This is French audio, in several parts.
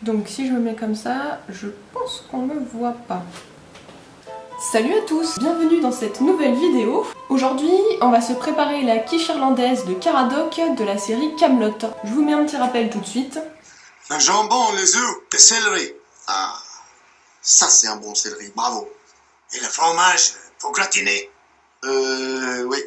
Donc si je me mets comme ça, je pense qu'on me voit pas. Salut à tous, bienvenue dans cette nouvelle vidéo. Aujourd'hui, on va se préparer la quiche irlandaise de Caradoc de la série Kaamelott. Je vous mets un petit rappel tout de suite. Un jambon, les œufs, le céleri. Ah, ça c'est un bon céleri, bravo. Et le fromage pour gratiner. Oui.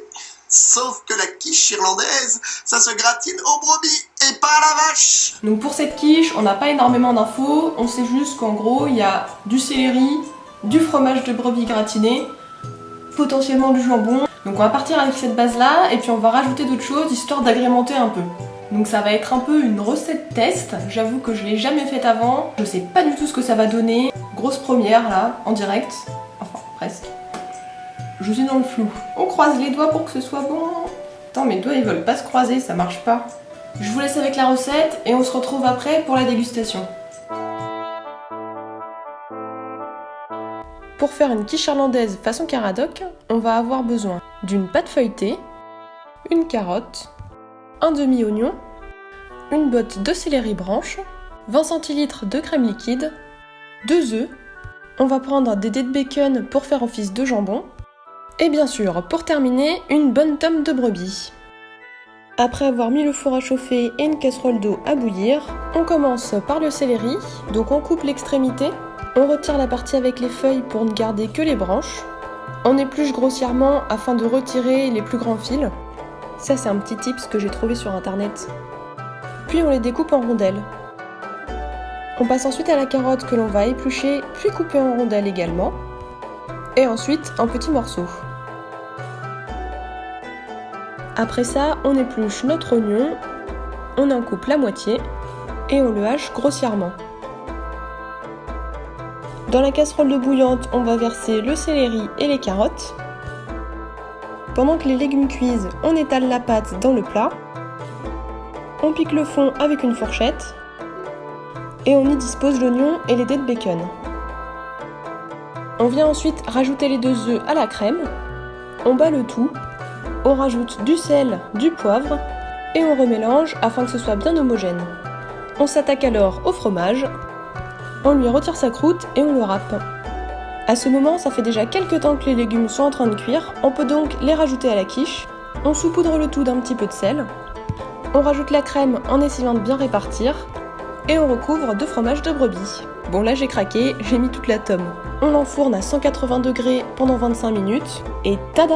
Sauf que la quiche irlandaise, ça se gratine au brebis et pas à la vache. Donc pour cette quiche, on n'a pas énormément d'infos. On sait juste qu'en gros, il y a du céleri, du fromage de brebis gratiné, potentiellement du jambon. Donc on va partir avec cette base-là et puis on va rajouter d'autres choses histoire d'agrémenter un peu. Donc ça va être un peu une recette test. J'avoue que je l'ai jamais faite avant. Je sais pas du tout ce que ça va donner. Grosse première là, en direct. Enfin, presque. Je suis dans le flou. On croise les doigts pour que ce soit bon. Attends, mes doigts ils veulent pas se croiser, ça marche pas. Je vous laisse avec la recette et on se retrouve après pour la dégustation. Pour faire une quiche irlandaise façon Caradoc, on va avoir besoin d'une pâte feuilletée, une carotte, un demi-oignon, une botte de céleri branche, 20 centilitres de crème liquide, 2 œufs, on va prendre des dés de bacon pour faire office de jambon, et bien sûr, pour terminer, une bonne tome de brebis. Après avoir mis le four à chauffer et une casserole d'eau à bouillir, on commence par le céleri, donc on coupe l'extrémité, on retire la partie avec les feuilles pour ne garder que les branches, on épluche grossièrement afin de retirer les plus grands fils. Ça c'est un petit tips que j'ai trouvé sur internet. Puis on les découpe en rondelles. On passe ensuite à la carotte que l'on va éplucher puis couper en rondelles également. Et ensuite en petits morceaux. Après ça, on épluche notre oignon, on en coupe la moitié et on le hache grossièrement. Dans la casserole d'eau bouillante, on va verser le céleri et les carottes. Pendant que les légumes cuisent, on étale la pâte dans le plat. On pique le fond avec une fourchette. Et on y dispose l'oignon et les dés de bacon. On vient ensuite rajouter les 2 œufs à la crème. On bat le tout. On rajoute du sel, du poivre. Et on remélange afin que ce soit bien homogène. On s'attaque alors au fromage. On lui retire sa croûte et on le râpe. A ce moment, ça fait déjà quelques temps que les légumes sont en train de cuire, on peut donc les rajouter à la quiche. On saupoudre le tout d'un petit peu de sel. On rajoute la crème en essayant de bien répartir. Et on recouvre de fromage de brebis. Bon là j'ai craqué, j'ai mis toute la tome. On l'enfourne à 180 degrés pendant 25 minutes. Et tada!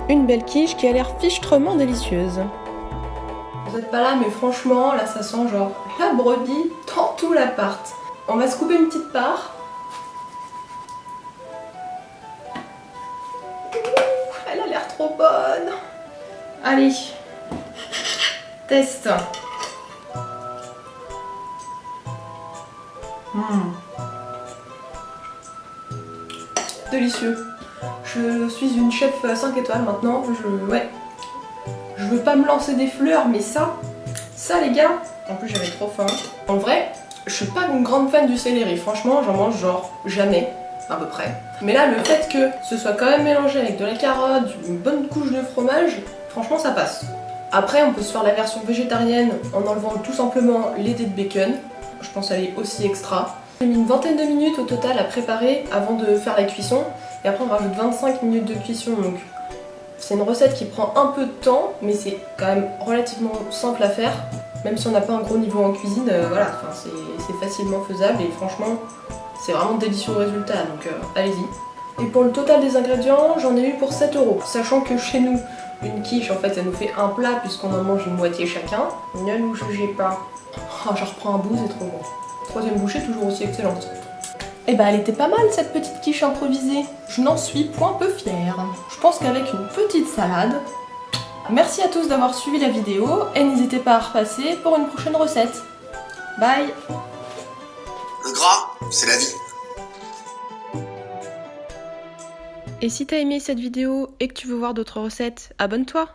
Une belle quiche qui a l'air fichtrement délicieuse. Vous êtes pas là, mais franchement, là ça sent genre la brebis dans tout l'appart. On va se couper une petite part. Elle a l'air trop bonne. Allez, test. Délicieux. Je suis une chef 5 étoiles maintenant. Je veux pas me lancer des fleurs, mais ça les gars, en plus j'avais trop faim. En vrai, je suis pas une grande fan du céleri, franchement j'en mange genre jamais, à peu près. Mais là, le fait que ce soit quand même mélangé avec de la carotte, une bonne couche de fromage, franchement ça passe. Après on peut se faire la version végétarienne en enlevant tout simplement les dés de bacon. Je pense qu'elle est aussi extra. J'ai mis une vingtaine de minutes au total à préparer avant de faire la cuisson. Et après on rajoute 25 minutes de cuisson, donc c'est une recette qui prend un peu de temps, mais c'est quand même relativement simple à faire. Même si on n'a pas un gros niveau en cuisine, voilà, c'est facilement faisable et franchement c'est vraiment délicieux au résultat, donc allez-y. Et pour le total des ingrédients, j'en ai eu pour 7 €. Sachant que chez nous, une quiche en fait ça nous fait un plat puisqu'on en mange une moitié chacun. Ne nous jugez pas. Oh, je reprends un bout, c'est trop bon. Troisième bouchée toujours aussi excellente. Et bah elle était pas mal cette petite quiche improvisée. Je n'en suis point peu fière. Je pense qu'avec une petite salade. Merci à tous d'avoir suivi la vidéo et n'hésitez pas à repasser pour une prochaine recette. Bye. Le gras, c'est la vie. Et si t'as aimé cette vidéo et que tu veux voir d'autres recettes, abonne-toi.